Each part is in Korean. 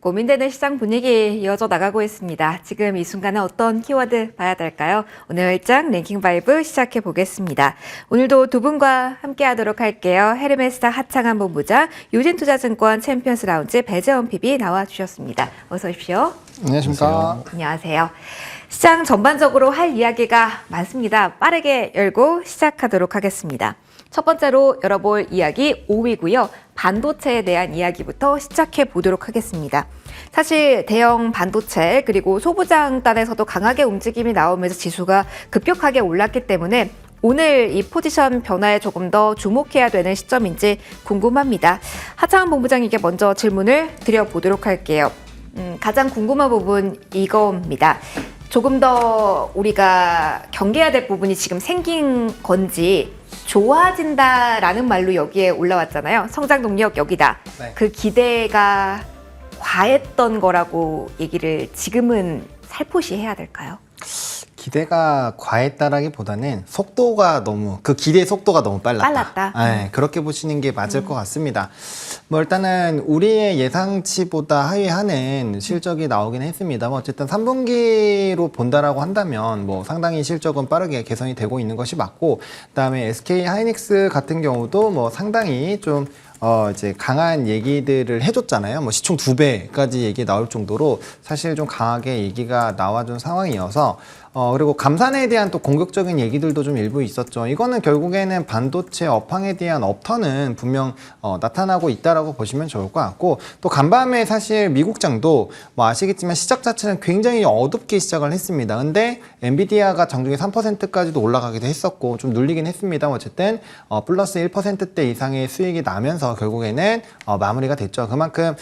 고민되는 시장 분위기 이어져 나가고 있습니다. 지금 이 순간에 어떤 키워드 봐야 될까요? 오늘 일장 랭킹 5 시작해 보겠습니다. 오늘도 두 분과 함께 하도록 할게요. 헤르메스타 하창한 본부장, 유진투자증권 챔피언스 라운지 배재원 PB 나와주셨습니다. 어서 오십시오. 안녕하십니까. 안녕하세요. 시장 전반적으로 할 이야기가 많습니다. 빠르게 열고 시작하도록 하겠습니다. 첫 번째로 열어볼 이야기 5위고요. 반도체에 대한 이야기부터 시작해 보도록 하겠습니다. 사실 대형 반도체 그리고 소부장단에서도 강하게 움직임이 나오면서 지수가 급격하게 올랐기 때문에 오늘 이 포지션 변화에 조금 더 주목해야 되는 시점인지 궁금합니다. 하창한 본부장에게 먼저 질문을 드려보도록 할게요. 가장 궁금한 부분 이겁니다. 조금 더 우리가 경계해야 될 부분이 지금 생긴 건지 좋아진다라는 말로 여기에 올라왔잖아요. 성장 동력 여기다. 네. 그 기대가 과했던 거라고 얘기를 지금은 살포시 해야 될까요? 기대가 과했다라기보다는 속도가 너무, 그 기대의 속도가 너무 빨랐다. 네, 그렇게 보시는 게 맞을 것 같습니다. 뭐 일단은 우리의 예상치보다 하회하는 실적이 나오긴 했습니다만 어쨌든 3분기로 본다라고 한다면 뭐 상당히 실적은 빠르게 개선이 되고 있는 것이 맞고, 그다음에 SK 하이닉스 같은 경우도 뭐 상당히 좀 이제 강한 얘기들을 해줬잖아요. 뭐 시총 2배까지 얘기 나올 정도로 사실 좀 강하게 얘기가 나와준 상황이어서 그리고 감산에 대한 또 공격적인 얘기들도 좀 일부 있었죠. 이거는 결국에는 반도체 업황에 대한 업턴은 분명 나타나고 있다라고 보시면 좋을 것 같고, 또 간밤에 사실 미국장도 뭐 아시겠지만 시작 자체는 굉장히 어둡게 시작을 했습니다. 근데 엔비디아가 장중에 3%까지도 올라가기도 했었고 좀 눌리긴 했습니다. 어쨌든 플러스 1%대 이상의 수익이 나면서 결국에는 마무리가 됐죠. 그만큼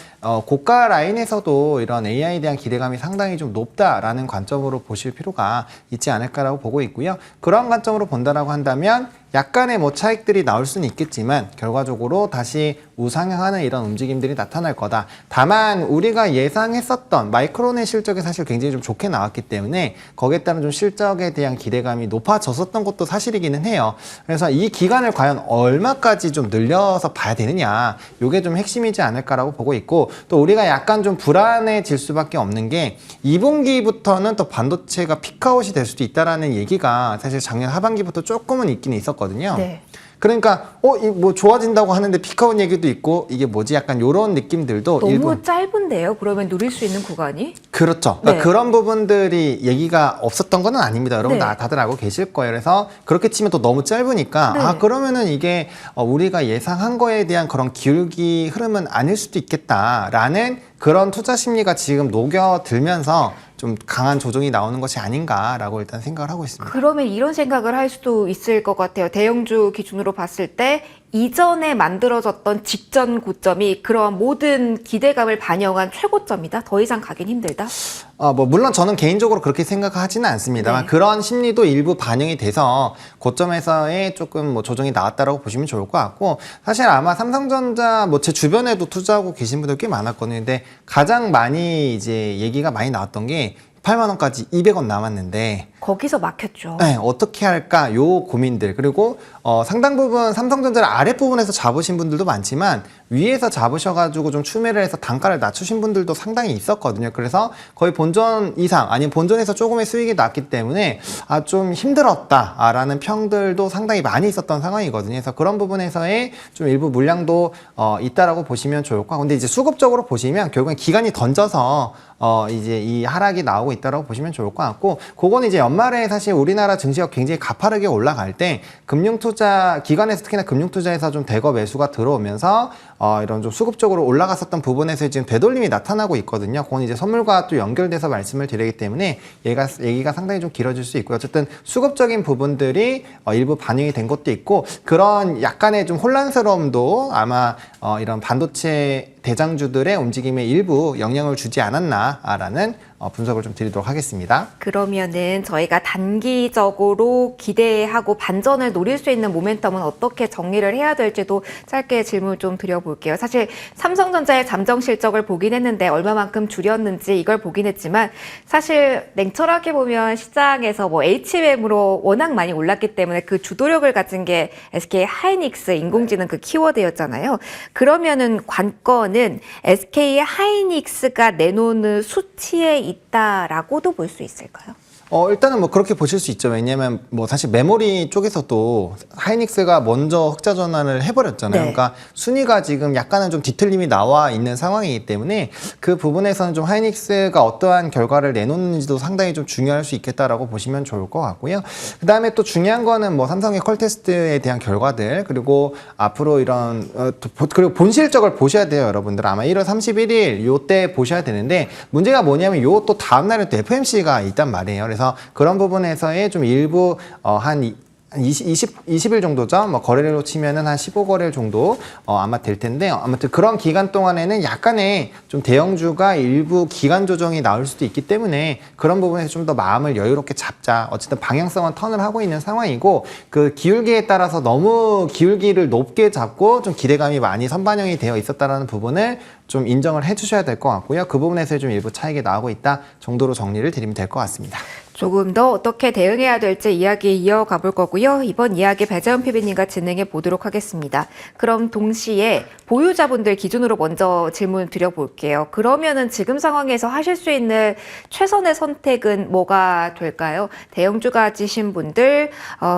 고가 라인에서도 이런 AI에 대한 기대감이 상당히 좀 높다라는 관점으로 보실 필요가 있지 않을까라고 보고 있고요. 그런 관점으로 본다라고 한다면 약간의 뭐 차익들이 나올 수는 있겠지만 결과적으로 다시 우상향하는 이런 움직임들이 나타날 거다. 다만 우리가 예상했었던 마이크론의 실적이 사실 굉장히 좀 좋게 나왔기 때문에 거기에 따른 좀 실적에 대한 기대감이 높아졌었던 것도 사실이기는 해요. 그래서 이 기간을 과연 얼마까지 좀 늘려서 봐야 되느냐, 이게 좀 핵심이지 않을까라고 보고 있고, 또 우리가 약간 좀 불안해질 수밖에 없는 게 2분기부터는 또 반도체가 피크아웃이 될 수도 있다라는 얘기가 사실 작년 하반기부터 조금은 있긴 있었거든요. 네. 그러니까 뭐 좋아진다고 하는데 피크아웃 얘기도 있고 이게 뭐지 약간 이런 느낌들도 너무 일부 짧은데요? 그러면 누릴 수 있는 구간이? 그렇죠. 네. 그러니까 그런 부분들이 얘기가 없었던 건 아닙니다. 여러분 네. 다들 알고 계실 거예요. 그래서 그렇게 치면 또 너무 짧으니까 네. 그러면은 이게 우리가 예상한 거에 대한 그런 기울기 흐름은 아닐 수도 있겠다라는 그런 투자 심리가 지금 녹여들면서 좀 강한 조정이 나오는 것이 아닌가라고 일단 생각을 하고 있습니다. 그러면 이런 생각을 할 수도 있을 것 같아요. 대형주 기준으로 봤을 때 이전에 만들어졌던 직전 고점이 그러한 모든 기대감을 반영한 최고점이다. 더 이상 가긴 힘들다. 뭐 물론 저는 개인적으로 그렇게 생각하지는 않습니다만 네. 그런 심리도 일부 반영이 돼서 고점에서의 조금 뭐 조정이 나왔다라고 보시면 좋을 것 같고, 사실 아마 삼성전자 뭐 제 주변에도 투자하고 계신 분들 꽤 많았거든요. 근데 가장 많이 이제 얘기가 많이 나왔던 게 8만 원까지 200원 남았는데 거기서 막혔죠. 네, 어떻게 할까 요 고민들, 그리고 상당 부분 삼성전자를 아랫부분에서 잡으신 분들도 많지만 위에서 잡으셔가지고 좀 추매를 해서 단가를 낮추신 분들도 상당히 있었거든요. 그래서 거의 본전 이상 아니면 본전에서 조금의 수익이 났기 때문에 좀 힘들었다라는 평들도 상당히 많이 있었던 상황이거든요. 그래서 그런 부분에서의 좀 일부 물량도 있다라고 보시면 좋을 것 같고, 근데 이제 수급적으로 보시면 결국엔 기간이 던져서 이제 이 하락이 나오고 있다라고 보시면 좋을 것 같고, 그거는 이제 연말에 사실 우리나라 증시가 굉장히 가파르게 올라갈 때 금융투자 기관에서 특히나 금융투자에서 좀 대거 매수가 들어오면서 이런 좀 수급적으로 올라갔었던 부분에서 지금 되돌림이 나타나고 있거든요. 그건 이제 선물과 또 연결돼서 말씀을 드리기 때문에 얘기가 상당히 좀 길어질 수 있고요. 어쨌든 수급적인 부분들이 일부 반영이 된 것도 있고, 그런 약간의 좀 혼란스러움도 아마 이런 반도체 대장주들의 움직임에 일부 영향을 주지 않았나라는 분석을 좀 드리도록 하겠습니다. 그러면은 저희가 단기적으로 기대하고 반전을 노릴 수 있는 모멘텀은 어떻게 정리를 해야 될지도 짧게 질문 좀 드려볼게요. 살펴볼게요. 사실 삼성전자의 잠정 실적을 보긴 했는데 얼마만큼 줄였는지 이걸 보긴 했지만 사실 냉철하게 보면 시장에서 뭐 HBM으로 워낙 많이 올랐기 때문에 그 주도력을 가진 게 SK 하이닉스 인공지능 그 키워드였잖아요. 그러면은 관건은 SK 하이닉스가 내놓는 수치에 있다라고도 볼 수 있을까요? 일단은 뭐 그렇게 보실 수 있죠. 왜냐면 뭐 사실 메모리 쪽에서도 하이닉스가 먼저 흑자 전환을 해버렸잖아요. 네. 그러니까 순위가 지금 약간은 좀 뒤틀림이 나와 있는 상황이기 때문에 그 부분에서는 좀 하이닉스가 어떠한 결과를 내놓는지도 상당히 좀 중요할 수 있겠다라고 보시면 좋을 것 같고요. 그 다음에 또 중요한 거는 뭐 삼성의 퀄 테스트에 대한 결과들 그리고 앞으로 이런 그리고 본 실적을 보셔야 돼요, 여러분들. 아마 1월 31일 요때 보셔야 되는데 문제가 뭐냐면 요 또 다음 날에 또 FMC가 있단 말이에요. 그래서 그런 부분에서의 좀 일부 한 20일 정도죠. 뭐 거래로 치면은 한 15거래 정도 아마 될 텐데 아무튼 그런 기간 동안에는 약간의 좀 대형주가 일부 기간 조정이 나올 수도 있기 때문에 그런 부분에서 좀 더 마음을 여유롭게 잡자. 어쨌든 방향성은 턴을 하고 있는 상황이고 그 기울기에 따라서 너무 기울기를 높게 잡고 좀 기대감이 많이 선반영이 되어 있었다라는 부분을 좀 인정을 해주셔야 될 것 같고요. 그 부분에서 좀 일부 차익이 나오고 있다 정도로 정리를 드리면 될 것 같습니다. 조금 더 어떻게 대응해야 될지 이야기 이어가 볼 거고요. 이번 이야기 배재원 PB님과 진행해 보도록 하겠습니다. 그럼 동시에 보유자분들 기준으로 먼저 질문 드려볼게요. 그러면은 지금 상황에서 하실 수 있는 최선의 선택은 뭐가 될까요? 대형주 가지신 분들,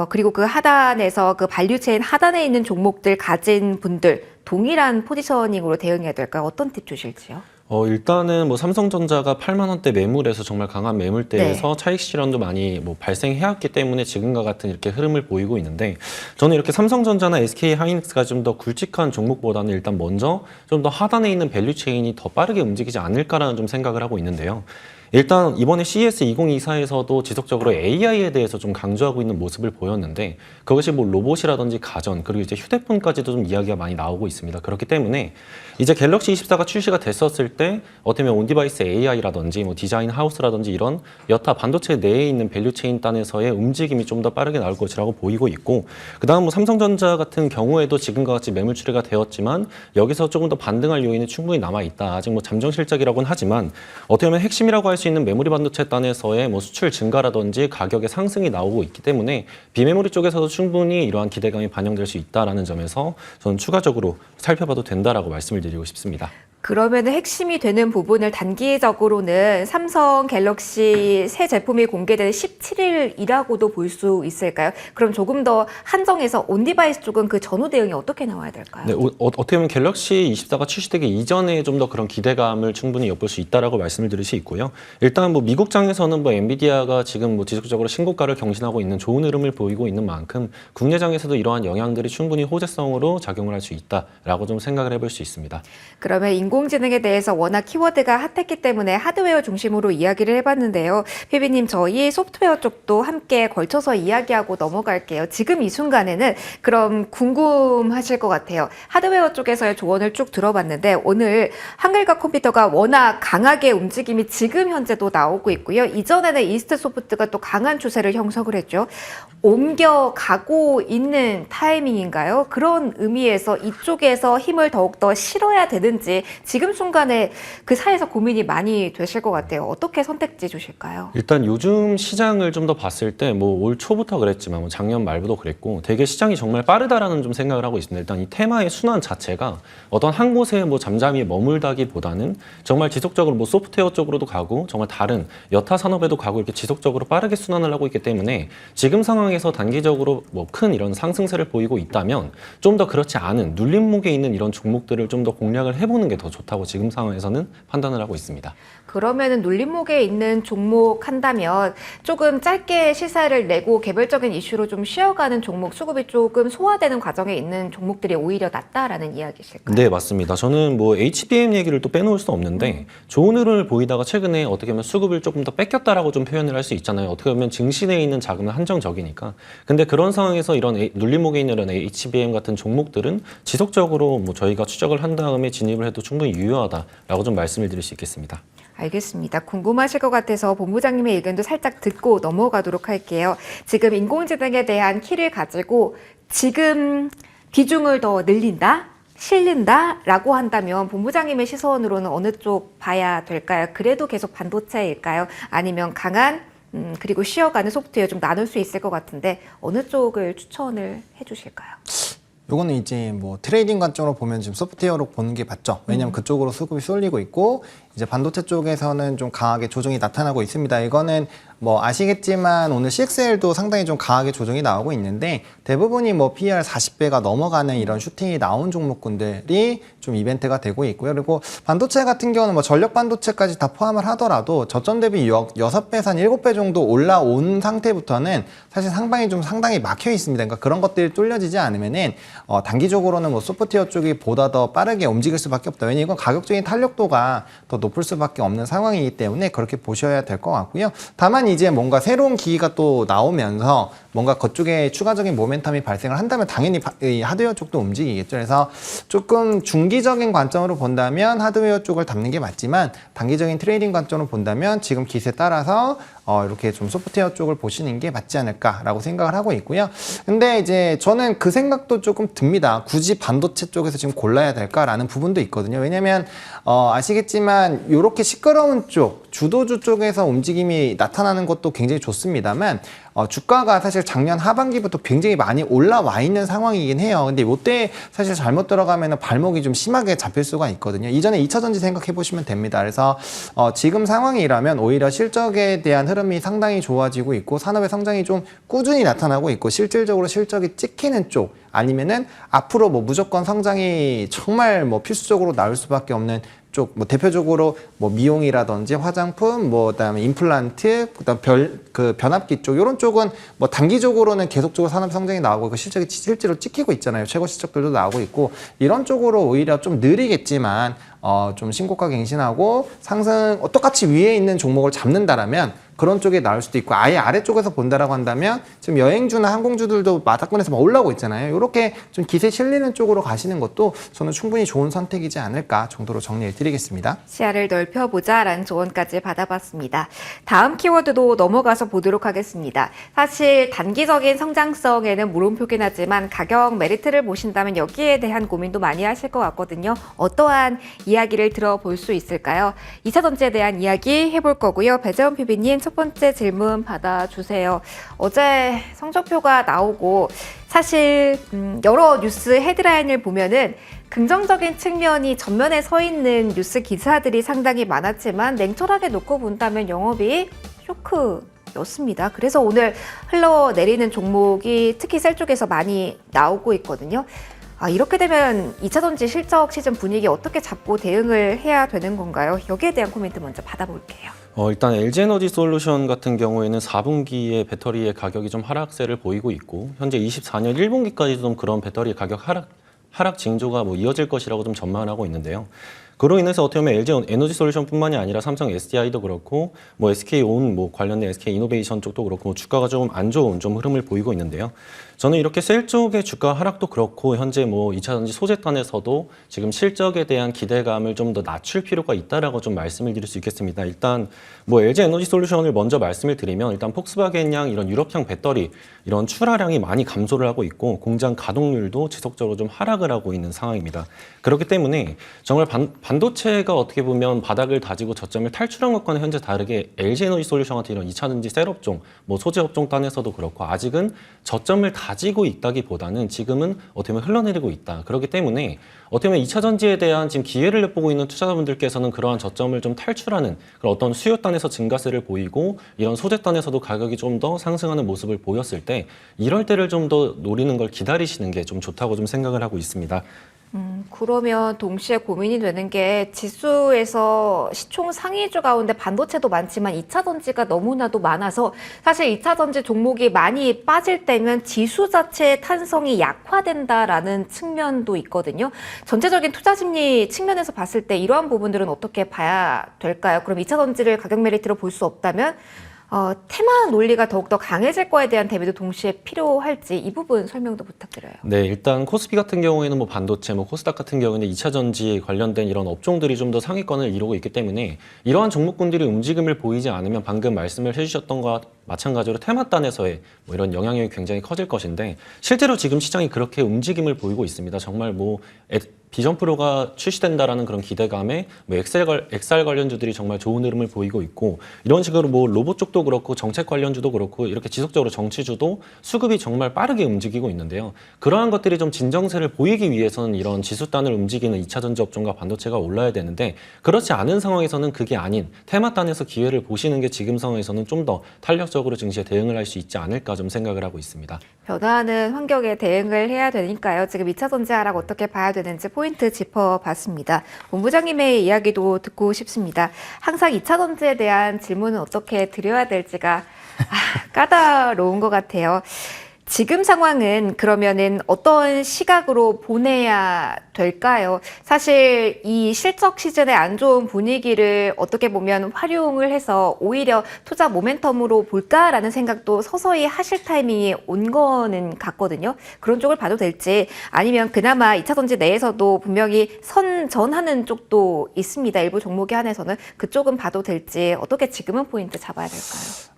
그리고 그 하단에서 그 밸류체인 하단에 있는 종목들 가진 분들 동일한 포지셔닝으로 대응해야 될까요? 어떤 팁 주실지요? 일단은 뭐 삼성전자가 8만 원대 매물에서 정말 강한 매물대에서 차익 실현도 많이 뭐 발생해왔기 때문에 지금과 같은 이렇게 흐름을 보이고 있는데 저는 이렇게 삼성전자나 SK 하이닉스가 좀 더 굵직한 종목보다는 일단 먼저 좀 더 하단에 있는 밸류 체인이 더 빠르게 움직이지 않을까라는 좀 생각을 하고 있는데요. 일단 이번에 CES 2024에서도 지속적으로 AI에 대해서 좀 강조하고 있는 모습을 보였는데 그것이 뭐 로봇이라든지 가전 그리고 이제 휴대폰까지도 좀 이야기가 많이 나오고 있습니다. 그렇기 때문에 이제 갤럭시 24가 출시가 됐었을 때 어떻게 보면 온디바이스 AI라든지 뭐 디자인 하우스라든지 이런 여타 반도체 내에 있는 밸류체인 단에서의 움직임이 좀 더 빠르게 나올 것이라고 보이고 있고 그다음 뭐 삼성전자 같은 경우에도 지금과 같이 매물 추리가 되었지만 여기서 조금 더 반등할 요인이 충분히 남아있다. 아직 뭐 잠정 실적이라고는 하지만 어떻게 보면 핵심이라고 할 수 있는 메모리 반도체 단에서의 뭐 수출 증가라든지 가격의 상승이 나오고 있기 때문에 비메모리 쪽에서도 충분히 이러한 기대감이 반영될 수 있다라는 점에서 저는 추가적으로 살펴봐도 된다라고 말씀을 드리고 싶습니다. 그러면 핵심이 되는 부분을 단기적으로는 삼성 갤럭시 새 제품이 공개되는 17일이라고도 볼 수 있을까요? 그럼 조금 더 한정해서 온디바이스 쪽은 그 전후 대응이 어떻게 나와야 될까요? 네, 어떻게 보면 갤럭시 24가 출시되기 이전에 좀 더 그런 기대감을 충분히 엿볼 수 있다라고 말씀을 드릴 수 있고요. 일단 뭐 미국장에서는 뭐 엔비디아가 지금 뭐 지속적으로 신고가를 경신하고 있는 좋은 흐름을 보이고 있는 만큼 국내장에서도 이러한 영향들이 충분히 호재성으로 작용을 할 수 있다라고 좀 생각을 해볼 수 있습니다. 그러면 인공지능에 대해서 워낙 키워드가 핫했기 때문에 하드웨어 중심으로 이야기를 해봤는데요. 피비님, 저희 소프트웨어 쪽도 함께 걸쳐서 이야기하고 넘어갈게요. 지금 이 순간에는 그럼 궁금하실 것 같아요. 하드웨어 쪽에서의 조언을 쭉 들어봤는데 오늘 한글과 컴퓨터가 워낙 강하게 움직임이 지금 현재도 나오고 있고요. 이전에는 이스트소프트가 또 강한 추세를 형성을 했죠. 옮겨가고 있는 타이밍인가요? 그런 의미에서 이쪽에서 힘을 더욱더 실어야 되는지 지금 순간에 그 사이에서 고민이 많이 되실 것 같아요. 어떻게 선택지 주실까요? 일단 요즘 시장을 좀 더 봤을 때 뭐 올 초부터 그랬지만 뭐 작년 말부터 그랬고 되게 시장이 정말 빠르다라는 좀 생각을 하고 있습니다. 일단 이 테마의 순환 자체가 어떤 한 곳에 뭐 잠잠히 머물다기보다는 정말 지속적으로 뭐 소프트웨어 쪽으로도 가고 정말 다른 여타 산업에도 가고 이렇게 지속적으로 빠르게 순환을 하고 있기 때문에 지금 상황에서 단기적으로 뭐 큰 이런 상승세를 보이고 있다면 좀 더 그렇지 않은 눌림목에 있는 이런 종목들을 좀 더 공략을 해보는 게 더 좋다고 지금 상황에서는 판단을 하고 있습니다. 그러면은 눌림목에 있는 종목 한다면 조금 짧게 시세를 내고 개별적인 이슈로 좀 쉬어가는 종목, 수급이 조금 소화되는 과정에 있는 종목들이 오히려 낫다라는 이야기실까요? 네, 맞습니다. 저는 뭐 HBM 얘기를 또 빼놓을 수 없는데 좋은 흐름을 보이다가 최근에 어떻게 보면 수급을 조금 더 뺏겼다라고 좀 표현을 할 수 있잖아요. 어떻게 보면 증시내에 있는 자금은 한정적이니까. 근데 그런 상황에서 이런 눌림목에 있는 이런 HBM 같은 종목들은 지속적으로 뭐 저희가 추적을 한 다음에 진입을 해도 충분히 유효하다라고 좀 말씀을 드릴 수 있겠습니다. 알겠습니다. 궁금하실 것 같아서 본부장님의 의견도 살짝 듣고 넘어가도록 할게요. 지금 인공지능에 대한 키를 가지고 지금 비중을 더 늘린다? 실린다라고 한다면 본부장님의 시선으로는 어느 쪽 봐야 될까요? 그래도 계속 반도체일까요? 아니면 강한 그리고 쉬어가는 소프트웨어 좀 나눌 수 있을 것 같은데 어느 쪽을 추천을 해주실까요? 요거는 이제 뭐 트레이딩 관점으로 보면 지금 소프트웨어로 보는 게 맞죠. 왜냐하면 그쪽으로 수급이 쏠리고 있고 이제 반도체 쪽에서는 좀 강하게 조정이 나타나고 있습니다. 이거는 뭐 아시겠지만 오늘 CXL도 상당히 좀 강하게 조정이 나오고 있는데 대부분이 뭐 PER 40배가 넘어가는 이런 슈팅이 나온 종목군들이 좀 이벤트가 되고 있고요. 그리고 반도체 같은 경우는 뭐 전력 반도체까지 다 포함을 하더라도 저점 대비 6배에서 한 7배 정도 올라온 상태부터는 사실 상당히 막혀 있습니다. 그러니까 그런 것들이 뚫려지지 않으면은 단기적으로는 뭐 소프트웨어 쪽이 보다 더 빠르게 움직일 수밖에 없다. 왜냐면 이건 가격적인 탄력도가 더 높을 수밖에 없는 상황이기 때문에 그렇게 보셔야 될 것 같고요. 다만 이제 뭔가 새로운 기기가 또 나오면서 뭔가 그쪽에 추가적인 모멘텀이 발생을 한다면 당연히 이 하드웨어 쪽도 움직이겠죠. 그래서 조금 중기적인 관점으로 본다면 하드웨어 쪽을 담는 게 맞지만 단기적인 트레이딩 관점으로 본다면 지금 기세에 따라서 이렇게 좀 소프트웨어 쪽을 보시는 게 맞지 않을까라고 생각을 하고 있고요. 근데 이제 저는 그 생각도 조금 듭니다. 굳이 반도체 쪽에서 지금 골라야 될까라는 부분도 있거든요. 왜냐면 아시겠지만 이렇게 시끄러운 쪽, 주도주 쪽에서 움직임이 나타나는 것도 굉장히 좋습니다만 주가가 사실 작년 하반기부터 굉장히 많이 올라와 있는 상황이긴 해요. 근데 이때 사실 잘못 들어가면 발목이 좀 심하게 잡힐 수가 있거든요. 이전에 2차전지 생각해 보시면 됩니다. 그래서 지금 상황이라면 오히려 실적에 대한 흐름이 상당히 좋아지고 있고 산업의 성장이 좀 꾸준히 나타나고 있고 실질적으로 실적이 찍히는 쪽 아니면은 앞으로 뭐 무조건 성장이 정말 뭐 필수적으로 나올 수밖에 없는 쪽, 뭐 대표적으로 뭐 미용이라든지 화장품, 뭐 그다음에 임플란트, 그다음 변압기 쪽 이런 쪽은 뭐 단기적으로는 계속적으로 산업 성장이 나오고 그 실적이 실제로 찍히고 있잖아요. 최고 실적들도 나오고 있고 이런 쪽으로 오히려 좀 느리겠지만 좀 신고가 갱신하고 상승 똑같이 위에 있는 종목을 잡는다라면 그런 쪽에 나올 수도 있고 아예 아래쪽에서 본다라고 한다면 지금 여행주나 항공주들도 마다권에서 막 올라오고 있잖아요. 이렇게 좀 기세 실리는 쪽으로 가시는 것도 저는 충분히 좋은 선택이지 않을까 정도로 정리해 드리겠습니다. 시야를 넓혀보자라는 조언까지 받아봤습니다. 다음 키워드도 넘어가서 보도록 하겠습니다. 사실 단기적인 성장성에는 물음표긴 하지만 가격 메리트를 보신다면 여기에 대한 고민도 많이 하실 것 같거든요. 어떠한 이야기를 들어볼 수 있을까요? 2차전지에 대한 이야기 해볼 거고요. 배재원 PB님 첫 번째 질문 받아주세요. 어제 성적표가 나오고 사실 여러 뉴스 헤드라인을 보면은 긍정적인 측면이 전면에 서 있는 뉴스 기사들이 상당히 많았지만 냉철하게 놓고 본다면 영업이 쇼크였습니다. 그래서 오늘 흘러내리는 종목이 특히 셀 쪽에서 많이 나오고 있거든요. 이렇게 되면 2차전지 실적 시즌 분위기 어떻게 잡고 대응을 해야 되는 건가요? 여기에 대한 코멘트 먼저 받아볼게요. 일단 LG에너지솔루션 같은 경우에는 4분기에 배터리의 가격이 좀 하락세를 보이고 있고 현재 24년 1분기까지도 좀 그런 배터리 가격 하락 징조가 뭐 이어질 것이라고 좀 전망을 하고 있는데요. 그로 인해서 어떻게 보면 LG 에너지솔루션뿐만이 아니라 삼성 SDI도 그렇고 뭐 SK온 뭐 관련된 SK이노베이션 쪽도 그렇고 주가가 좀 안 좋은 좀 흐름을 보이고 있는데요. 저는 이렇게 셀 쪽의 주가 하락도 그렇고 현재 뭐 2차전지 소재단에서도 지금 실적에 대한 기대감을 좀 더 낮출 필요가 있다라고 좀 말씀을 드릴 수 있겠습니다. 일단 뭐 LG 에너지솔루션을 먼저 말씀을 드리면 일단 폭스바겐양 이런 유럽향 배터리 이런 출하량이 많이 감소를 하고 있고 공장 가동률도 지속적으로 좀 하락을 하고 있는 상황입니다. 그렇기 때문에 정말 반도체가 어떻게 보면 바닥을 다지고 저점을 탈출한 것과는 현재 다르게 LG에너지솔루션 같은 이런 2차전지 셀업종, 뭐 소재업종 단에서도 그렇고 아직은 저점을 다지고 있다기보다는 지금은 어떻게 보면 흘러내리고 있다. 그렇기 때문에 어떻게 보면 2차전지에 대한 지금 기회를 엿보고 있는 투자자분들께서는 그러한 저점을 좀 탈출하는 그런 어떤 수요단에서 증가세를 보이고 이런 소재단에서도 가격이 좀 더 상승하는 모습을 보였을 때 이럴 때를 좀 더 노리는 걸 기다리시는 게 좀 좋다고 좀 생각을 하고 있습니다. 그러면 동시에 고민이 되는 게 지수에서 시총 상위주 가운데 반도체도 많지만 2차전지가 너무나도 많아서 사실 2차전지 종목이 많이 빠질 때면 지수 자체의 탄성이 약화된다라는 측면도 있거든요. 전체적인 투자 심리 측면에서 봤을 때 이러한 부분들은 어떻게 봐야 될까요? 그럼 2차전지를 가격 메리트로 볼 수 없다면 테마 논리가 더욱더 강해질 거에 대한 대비도 동시에 필요할지 이 부분 설명도 부탁드려요. 네, 일단 코스피 같은 경우에는 뭐 반도체, 뭐 코스닥 같은 경우에는 2차전지 관련된 이런 업종들이 좀 더 상위권을 이루고 있기 때문에 이러한 종목군들이 움직임을 보이지 않으면 방금 말씀을 해주셨던 것과 마찬가지로 테마단에서의 뭐 이런 영향력이 굉장히 커질 것인데 실제로 지금 시장이 그렇게 움직임을 보이고 있습니다. 정말 뭐 비전 프로가 출시된다라는 그런 기대감에 뭐 엑셀 관련주들이 정말 좋은 흐름을 보이고 있고 이런 식으로 뭐 로봇 쪽도 그렇고 정책 관련주도 그렇고 이렇게 지속적으로 정치주도 수급이 정말 빠르게 움직이고 있는데요. 그러한 것들이 좀 진정세를 보이기 위해서는 이런 지수단을 움직이는 2차 전지 업종과 반도체가 올라야 되는데 그렇지 않은 상황에서는 그게 아닌 테마단에서 기회를 보시는 게 지금 상황에서는 좀 더 탄력적으로 증시에 대응을 할 수 있지 않을까 좀 생각을 하고 있습니다. 변화하는 환경에 대응을 해야 되니까요. 지금 2차 전지 하락 어떻게 봐야 되는지 포인트 짚어봤습니다. 본부장님의 이야기도 듣고 싶습니다. 항상 2차 전지에 대한 질문은 어떻게 드려야 될지가 까다로운 것 같아요. 지금 상황은 그러면은 어떤 시각으로 보내야 될까요? 사실 이 실적 시즌의 안 좋은 분위기를 어떻게 보면 활용을 해서 오히려 투자 모멘텀으로 볼까라는 생각도 서서히 하실 타이밍이 온 거는 같거든요. 그런 쪽을 봐도 될지 아니면 그나마 2차 전지 내에서도 분명히 선전하는 쪽도 있습니다. 일부 종목에 한해서는 그쪽은 봐도 될지 어떻게 지금은 포인트 잡아야 될까요?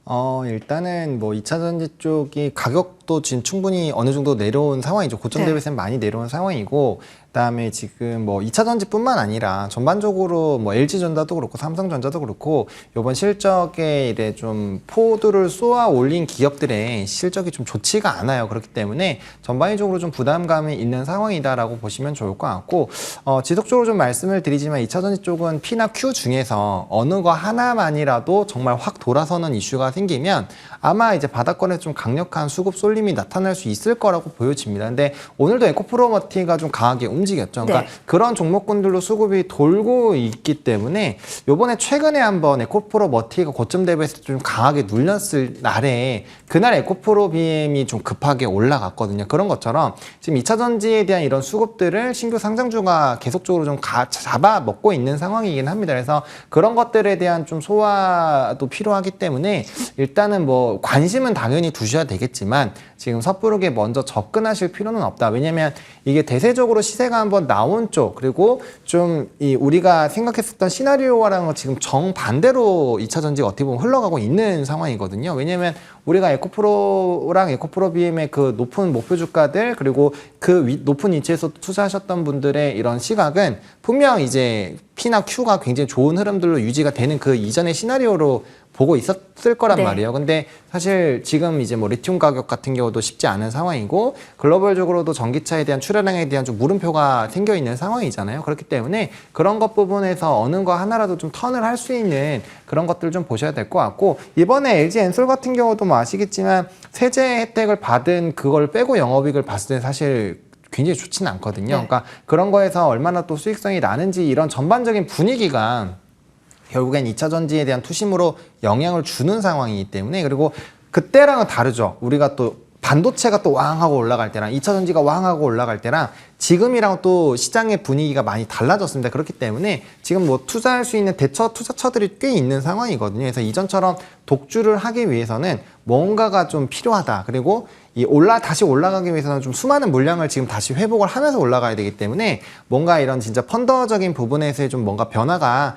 일단은 뭐 2차 전지 쪽이 가격도 지금 충분히 어느 정도 내려온 상황이죠. 고점 대비해서는 많이 내려온 상황이고, 그다음에 지금 뭐 2차 전지뿐만 아니라 전반적으로 뭐 LG전자도 그렇고 삼성전자도 그렇고 이번 실적에 이래 좀 포도를 쏘아 올린 기업들의 실적이 좀 좋지가 않아요. 그렇기 때문에 전반적으로 좀 부담감이 있는 상황이다라고 보시면 좋을 것 같고, 지속적으로 좀 말씀을 드리지만 2차 전지 쪽은 P나 Q 중에서 어느 거 하나만이라도 정말 확 돌아서는 이슈가 생기면 아마 이제 바닥권에 좀 강력한 수급 쏠림이 나타날 수 있을 거라고 보여집니다. 근데 오늘도 에코프로머티가 좀 강하게 움직였죠. 그러니까 그런 종목군들로 수급이 돌고 있기 때문에 요번에 최근에 한번 에코프로머티가 고점 대비해서 좀 강하게 눌렸을 날에 그날 에코프로 BM이 좀 급하게 올라갔거든요. 그런 것처럼 지금 2차 전지에 대한 이런 수급들을 신규 상장주가 계속적으로 좀 잡아먹고 있는 상황이긴 합니다. 그래서 그런 것들에 대한 좀 소화도 필요하기 때문에 일단은 뭐 관심은 당연히 두셔야 되겠지만 지금 섣부르게 먼저 접근하실 필요는 없다. 왜냐면 이게 대세적으로 시세가 한번 나온 쪽, 그리고 좀 우리가 생각했었던 시나리오와랑은 지금 정반대로 2차 전지가 어떻게 보면 흘러가고 있는 상황이거든요. 왜냐면 우리가 에코프로랑 에코프로 BM의 그 높은 목표 주가들, 그리고 그 높은 위치에서 투자하셨던 분들의 이런 시각은 분명 이제 P나 Q가 굉장히 좋은 흐름들로 유지가 되는 그 이전의 시나리오로 보고 있었을 거란 말이에요. 근데 사실 지금 이제 뭐 리튬 가격 같은 경우도 쉽지 않은 상황이고 글로벌적으로도 전기차에 대한 출하량에 대한 좀 물음표가 생겨 있는 상황이잖아요. 그렇기 때문에 그런 것 부분에서 어느 거 하나라도 좀 턴을 할 수 있는 그런 것들을 좀 보셔야 될 것 같고, 이번에 LG 엔솔 같은 경우도 뭐 아시겠지만 세제 혜택을 받은 그걸 빼고 영업이익을 봤을 때 사실 굉장히 좋지는 않거든요. 그러니까 그런 거에서 얼마나 또 수익성이 나는지 이런 전반적인 분위기가 결국엔 2차 전지에 대한 투심으로 영향을 주는 상황이기 때문에, 그리고 그때랑은 다르죠. 우리가 또 반도체가 또 왕하고 올라갈 때랑 2차 전지가 왕하고 올라갈 때랑 지금이랑 또 시장의 분위기가 많이 달라졌습니다. 그렇기 때문에 지금 뭐 투자할 수 있는 대처 투자처들이 꽤 있는 상황이거든요. 그래서 이전처럼 독주를 하기 위해서는 뭔가가 좀 필요하다. 그리고 다시 올라가기 위해서는 좀 수많은 물량을 지금 다시 회복을 하면서 올라가야 되기 때문에 뭔가 이런 진짜 펀더적인 부분에서의 좀 뭔가 변화가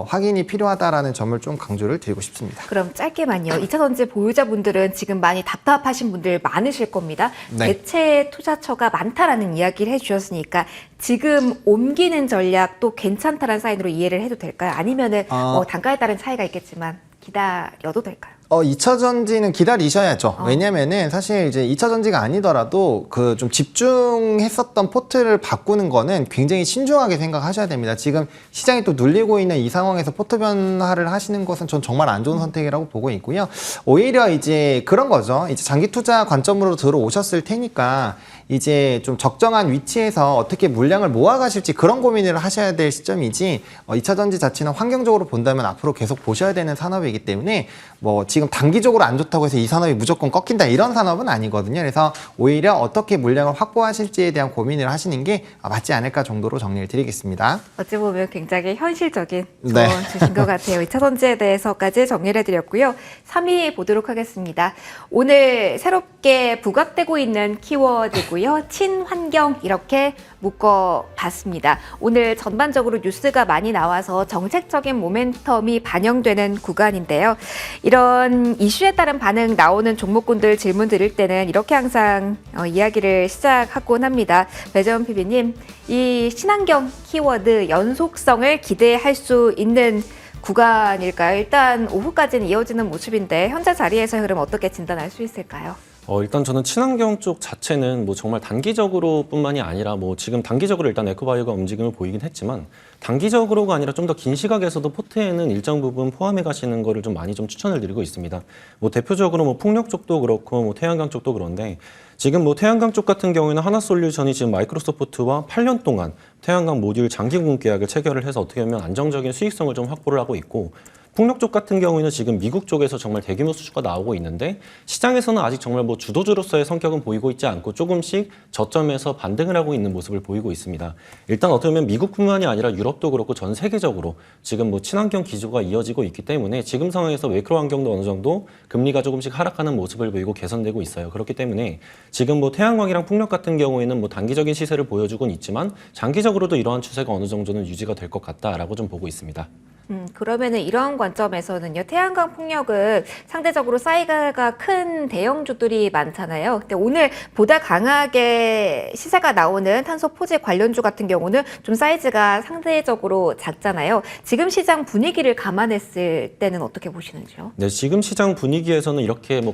확인이 필요하다라는 점을 좀 강조를 드리고 싶습니다. 그럼 짧게만요. 2차 전지 보유자분들은 지금 많이 답답하신 분들 많으실 겁니다. 대체 투자처가 많다라는 이야기를 해주셨으니까 지금 옮기는 전략도 괜찮다라는 사인으로 이해를 해도 될까요? 아니면은 단가에 따른 차이가 있겠지만 기다려도 될까요? 2차 전지는 기다리셔야죠. 왜냐면은 사실 이제 2차 전지가 아니더라도 그 좀 집중했었던 포트를 바꾸는 거는 굉장히 신중하게 생각하셔야 됩니다. 지금 시장이 또 눌리고 있는 이 상황에서 포트 변화를 하시는 것은 전 정말 안 좋은 선택이라고 보고 있고요. 오히려 이제 그런 거죠. 이제 장기 투자 관점으로 들어오셨을 테니까 이제 좀 적정한 위치에서 어떻게 물량을 모아가실지 그런 고민을 하셔야 될 시점이지, 2차 전지 자체는 환경적으로 본다면 앞으로 계속 보셔야 되는 산업이기 때문에 뭐 지금 단기적으로 안 좋다고 해서 이 산업이 무조건 꺾인다 이런 산업은 아니거든요. 그래서 오히려 어떻게 물량을 확보하실지에 대한 고민을 하시는 게 맞지 않을까 정도로 정리를 드리겠습니다. 어찌 보면 굉장히 현실적인 조언 주신 것 같아요. 2차 전지에 대해서까지 정리를 해드렸고요. 3위 보도록 하겠습니다. 오늘 새롭게 부각되고 있는 키워드고요. 그리고요 친환경 이렇게 묶어봤습니다. 오늘 전반적으로 뉴스가 많이 나와서 정책적인 모멘텀이 반영되는 구간인데요. 이런 이슈에 따른 반응 나오는 종목군들 질문 드릴 때는 이렇게 항상 이야기를 시작하곤 합니다. 배재원 PB님, 이 친환경 키워드 연속성을 기대할 수 있는 구간일까요? 일단 오후까지는 이어지는 모습인데 현재 자리에서 흐름 어떻게 진단할 수 있을까요? 일단 저는 친환경 쪽 자체는 뭐 정말 단기적으로 뿐만이 아니라 뭐 지금 단기적으로 일단 에코바이오가 움직임을 보이긴 했지만 단기적으로가 아니라 좀 더 긴 시각에서도 포트에는 일정 부분 포함해 가시는 거를 좀 많이 좀 추천을 드리고 있습니다. 뭐 대표적으로 뭐 풍력 쪽도 그렇고 뭐 태양광 쪽도 그런데 지금 뭐 태양광 쪽 같은 경우에는 하나솔루션이 지금 마이크로소프트와 8년 동안 태양광 모듈 장기 공급 계약을 체결을 해서 어떻게 보면 안정적인 수익성을 좀 확보를 하고 있고 풍력 쪽 같은 경우에는 지금 미국 쪽에서 정말 대규모 수주가 나오고 있는데 시장에서는 아직 정말 뭐 주도주로서의 성격은 보이고 있지 않고 조금씩 저점에서 반등을 하고 있는 모습을 보이고 있습니다. 일단 어떻게 보면 미국뿐만이 아니라 유럽도 그렇고 전 세계적으로 지금 뭐 친환경 기조가 이어지고 있기 때문에 지금 상황에서 매크로 환경도 어느 정도 금리가 조금씩 하락하는 모습을 보이고 개선되고 있어요. 그렇기 때문에 지금 뭐 태양광이랑 풍력 같은 경우에는 뭐 단기적인 시세를 보여주곤 있지만 장기적으로도 이러한 추세가 어느 정도는 유지가 될 것 같다라고 좀 보고 있습니다. 그러면은 이런 관점에서는요, 태양광 풍력은 상대적으로 사이즈가 큰 대형주들이 많잖아요. 근데 오늘 보다 강하게 시세가 나오는 탄소 포집 관련주 같은 경우는 좀 사이즈가 상대적으로 작잖아요. 지금 시장 분위기를 감안했을 때는 어떻게 보시는지요? 네, 지금 시장 분위기에서는 이렇게 뭐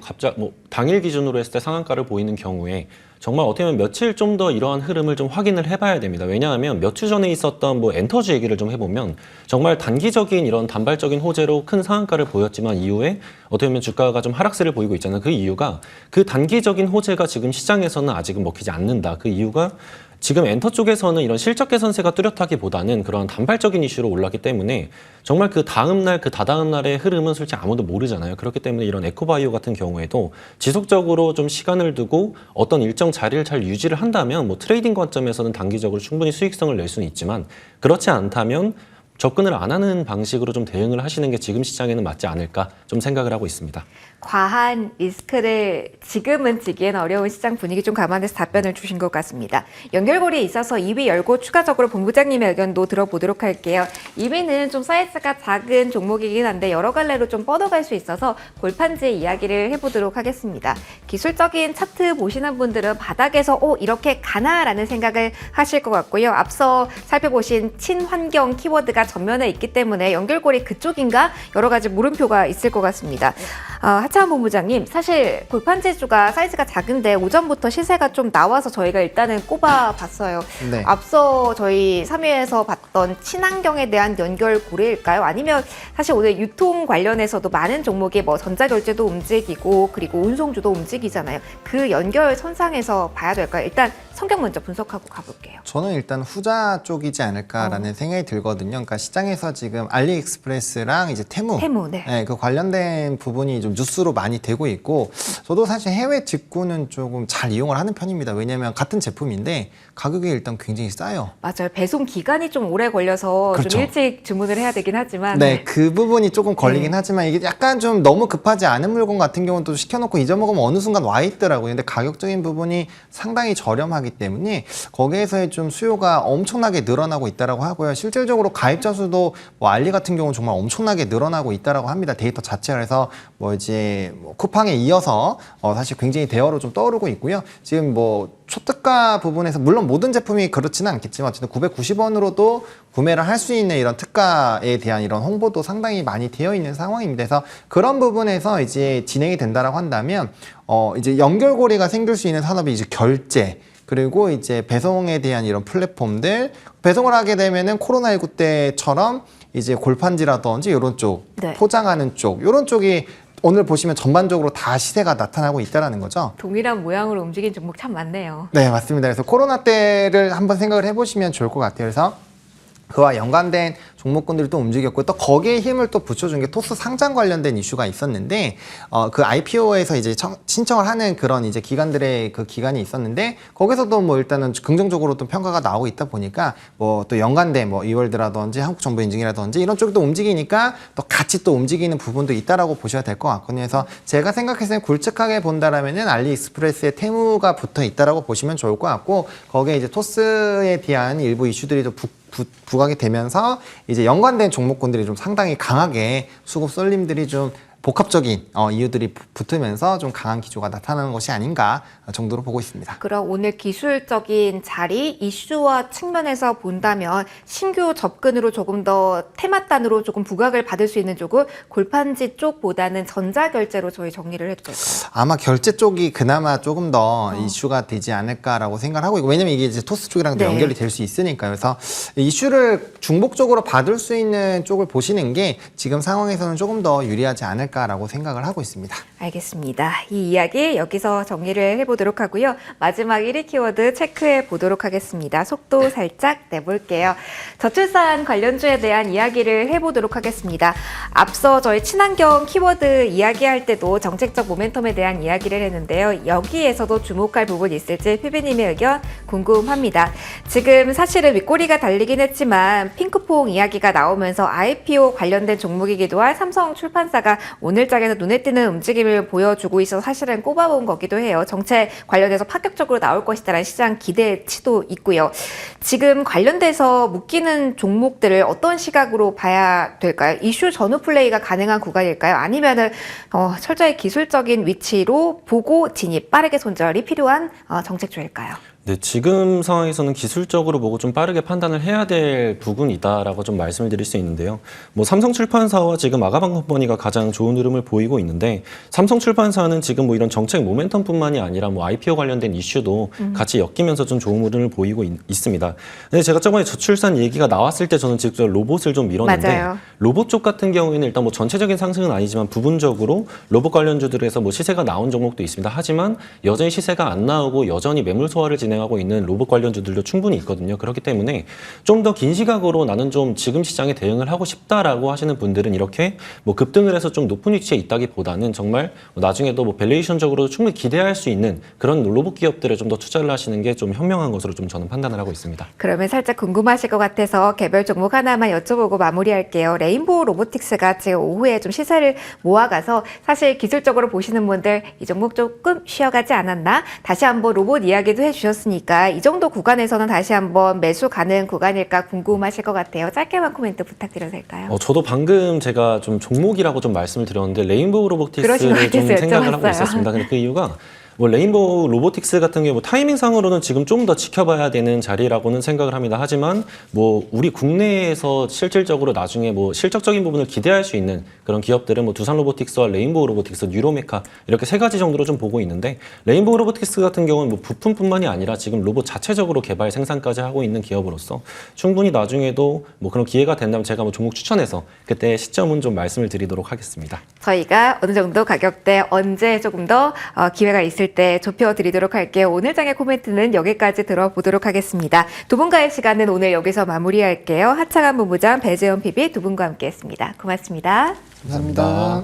당일 기준으로 했을 때 상한가를 보이는 경우에 정말 어떻게 보면 며칠 좀 더 이러한 흐름을 좀 확인을 해봐야 됩니다. 왜냐하면 몇 주 전에 있었던 뭐 엔터지 얘기를 좀 해보면 정말 단기적인 이런 단발적인 호재로 큰 상한가를 보였지만 이후에 어떻게 보면 주가가 좀 하락세를 보이고 있잖아요. 그 이유가 그 단기적인 호재가 지금 시장에서는 아직은 먹히지 않는다. 그 이유가 지금 엔터 쪽에서는 이런 실적 개선세가 뚜렷하기보다는 그런 단발적인 이슈로 올랐기 때문에 정말 그 다음 날, 그 다다음 날의 흐름은 솔직히 아무도 모르잖아요. 그렇기 때문에 이런 에코바이오 같은 경우에도 지속적으로 좀 시간을 두고 어떤 일정 자리를 잘 유지를 한다면 뭐 트레이딩 관점에서는 단기적으로 충분히 수익성을 낼 수는 있지만 그렇지 않다면 접근을 안 하는 방식으로 좀 대응을 하시는 게 지금 시장에는 맞지 않을까 좀 생각을 하고 있습니다. 과한 리스크를 지금은 지기엔 어려운 시장 분위기 좀 감안해서 답변을 주신 것 같습니다. 연결고리에 있어서 2위 열고 추가적으로 본부장님의 의견도 들어보도록 할게요. 2위는 좀 사이즈가 작은 종목이긴 한데 여러 갈래로 좀 뻗어갈 수 있어서 골판지 이야기를 해보도록 하겠습니다. 기술적인 차트 보시는 분들은 바닥에서 이렇게 가나라는 생각을 하실 것 같고요. 앞서 살펴보신 친환경 키워드가 전면에 있기 때문에 연결고리 그쪽인가 여러 가지 물음표가 있을 것 같습니다. 하차원 본부장님, 사실 골판지주가 사이즈가 작은데 오전부터 시세가 좀 나와서 저희가 일단은 꼽아봤어요. 네. 앞서 저희 3위에서 봤던 친환경에 대한 연결고리일까요? 아니면 사실 오늘 유통 관련해서도 많은 종목이 뭐 전자결제도 움직이고 그리고 운송주도 움직이잖아요. 그 연결선상에서 봐야 될까요? 일단 성격 먼저 분석하고 가볼게요. 저는 일단 후자 쪽이지 않을까라는 생각이 들거든요. 그러니까 시장에서 지금 알리익스프레스랑 이제 테무, 네. 네, 그 관련된 부분이 좀 뉴스로 많이 되고 있고 저도 사실 해외 직구는 조금 잘 이용을 하는 편입니다. 왜냐하면 같은 제품인데 가격이 일단 굉장히 싸요. 맞아요. 배송 기간이 좀 오래 걸려서 그렇죠. 좀 일찍 주문을 해야 되긴 하지만 네, 그 부분이 조금 걸리긴 하지만 이게 약간 좀 너무 급하지 않은 물건 같은 경우는 또 시켜놓고 잊어먹으면 어느 순간 와 있더라고요. 근데 가격적인 부분이 상당히 저렴하기 때문에 거기에서의 좀 수요가 엄청나게 늘어나고 있다라고 하고요. 실질적으로 가입자 수도 뭐 알리 같은 경우는 정말 엄청나게 늘어나고 있다라고 합니다. 데이터 자체가. 그래서 뭐 이제 뭐 쿠팡에 이어서 사실 굉장히 대어로 좀 떠오르고 있고요. 지금 뭐 초특가 부분에서 물론 모든 제품이 그렇지는 않겠지만 어쨌든 990원으로도 구매를 할 수 있는 이런 특가에 대한 이런 홍보도 상당히 많이 되어 있는 상황입니다. 그래서 그런 부분에서 이제 진행이 된다라고 한다면 이제 연결고리가 생길 수 있는 산업이 이제 결제 그리고 이제 배송에 대한 이런 플랫폼들 배송을 하게 되면은 코로나19 때처럼 이제 골판지라든지 이런 쪽 네. 포장하는 쪽 이런 쪽이 오늘 보시면 전반적으로 다 시세가 나타나고 있다는 거죠. 동일한 모양으로 움직인 종목 참 많네요. 네, 맞습니다. 그래서 코로나 때를 한번 생각을 해보시면 좋을 것 같아요. 그래서 그와 연관된 종목군들이 또 움직였고 또 거기에 힘을 또 붙여준 게 토스 상장 관련된 이슈가 있었는데 그 IPO에서 이제 신청을 하는 그런 이제 기관들의 그 기간이 있었는데 거기서도 뭐 일단은 긍정적으로 또 평가가 나오고 있다 보니까 뭐 또 연관된 뭐 이월드라든지 한국정보인증이라든지 이런 쪽도 움직이니까 또 같이 또 움직이는 부분도 있다라고 보셔야 될 것 같거든요. 그래서 제가 생각했을 때 굵직하게 본다라면은 알리익스프레스에 테무가 붙어 있다라고 보시면 좋을 것 같고 거기에 이제 토스에 대한 일부 이슈들이 또 부각이 되면서 이제 연관된 종목군들이 좀 상당히 강하게 수급 쏠림들이 좀 복합적인 이유들이 붙으면서 좀 강한 기조가 나타나는 것이 아닌가 정도로 보고 있습니다. 그럼 오늘 기술적인 자리, 이슈와 측면에서 본다면 신규 접근으로 조금 더 테마단으로 조금 부각을 받을 수 있는 쪽은 골판지 쪽보다는 전자결제로 저희 정리를 해도 될까요? 아마 결제 쪽이 그나마 조금 더 이슈가 되지 않을까라고 생각을 하고 있고 왜냐면 이게 이제 토스 쪽이랑도 네. 연결이 될 수 있으니까요. 그래서 이슈를 중복적으로 받을 수 있는 쪽을 보시는 게 지금 상황에서는 조금 더 유리하지 않을까라고 생각을 하고 있습니다. 알겠습니다. 이 이야기 여기서 정리를 해보도록 하고요. 마지막 1위 키워드 체크해 보도록 하겠습니다. 속도 살짝 내볼게요. 저출산 관련주에 대한 이야기를 해보도록 하겠습니다. 앞서 저희 친환경 키워드 이야기할 때도 정책적 모멘텀에 대한 이야기를 했는데요. 여기에서도 주목할 부분이 있을지 피비님의 의견 궁금합니다. 지금 사실은 윗꼬리가 달리긴 했지만 핑크퐁 이야기가 나오면서 IPO 관련된 종목이기도 할 삼성출판사가 오늘 장에서 눈에 띄는 움직임을 보여주고 있어서 사실은 꼽아본 거기도 해요. 정책 관련해서 파격적으로 나올 것이다라는 시장 기대치도 있고요. 지금 관련돼서 묶이는 종목들을 어떤 시각으로 봐야 될까요? 이슈 전후 플레이가 가능한 구간일까요? 아니면은 철저히 기술적인 위치로 보고 진입, 빠르게 손절이 필요한 정책주일까요? 네, 지금 상황에서는 기술적으로 보고 좀 빠르게 판단을 해야 될 부분이 있다라고 좀 말씀을 드릴 수 있는데요. 뭐 삼성출판사와 지금 아가방 컴퍼니가 가장 좋은 흐름을 보이고 있는데 삼성출판사는 지금 뭐 이런 정책 모멘텀뿐만이 아니라 뭐 IPO 관련된 이슈도 같이 엮이면서 좀 좋은 흐름을 보이고 있습니다. 근데 제가 저번에 저출산 얘기가 나왔을 때 저는 직접 로봇을 좀 밀었는데 맞아요. 로봇 쪽 같은 경우에는 일단 뭐 전체적인 상승은 아니지만 부분적으로 로봇 관련주들에서 뭐 시세가 나온 종목도 있습니다. 하지만 여전히 시세가 안 나오고 여전히 매물 소화를 진행하고 있는 로봇 관련주들도 충분히 있거든요. 그렇기 때문에 좀 더 긴 시각으로 나는 좀 지금 시장에 대응을 하고 싶다라고 하시는 분들은 이렇게 뭐 급등을 해서 좀 높은 위치에 있다기보다는 정말 나중에도 뭐 밸류에이션적으로 충분히 기대할 수 있는 그런 로봇 기업들에 좀 더 투자를 하시는 게 좀 현명한 것으로 좀 저는 판단을 하고 있습니다. 그러면 살짝 궁금하실 것 같아서 개별 종목 하나만 여쭤보고 마무리할게요. 레인보우 로보틱스가 지금 오후에 좀 시세를 모아가서 사실 기술적으로 보시는 분들 이 종목 조금 쉬어가지 않았나? 다시 한번 로봇 이야기도 해주셨으니까 이 정도 구간에서는 다시 한번 매수 가능 구간일까 궁금하실 것 같아요. 짧게만 코멘트 부탁드려도 될까요? 저도 방금 제가 좀 종목이라고 좀 말씀을 드렸는데 레인보우 로보틱스를 좀 그러시면 생각을 하고 여쭤봤어요. 있었습니다. 근데 그 이유가 뭐 레인보우 로보틱스 같은 경우 뭐 타이밍상으로는 지금 좀 더 지켜봐야 되는 자리라고는 생각을 합니다. 하지만 뭐 우리 국내에서 실질적으로 나중에 뭐 실적적인 부분을 기대할 수 있는 그런 기업들은 뭐 두산 로보틱스와 레인보우 로보틱스, 뉴로메카 이렇게 세 가지 정도로 좀 보고 있는데 레인보우 로보틱스 같은 경우는 뭐 부품뿐만이 아니라 지금 로봇 자체적으로 개발 생산까지 하고 있는 기업으로서 충분히 나중에도 뭐 그런 기회가 된다면 제가 뭐 종목 추천해서 그때 시점은 좀 말씀을 드리도록 하겠습니다. 저희가 어느 정도 가격대 언제 조금 더 기회가 있을 때 좁혀드리도록 할게요. 오늘 장의 코멘트는 여기까지 들어보도록 하겠습니다. 두 분과의 시간은 오늘 여기서 마무리할게요. 하창한 본부장 배재원 PB 두 분과 함께했습니다. 고맙습니다. 감사합니다.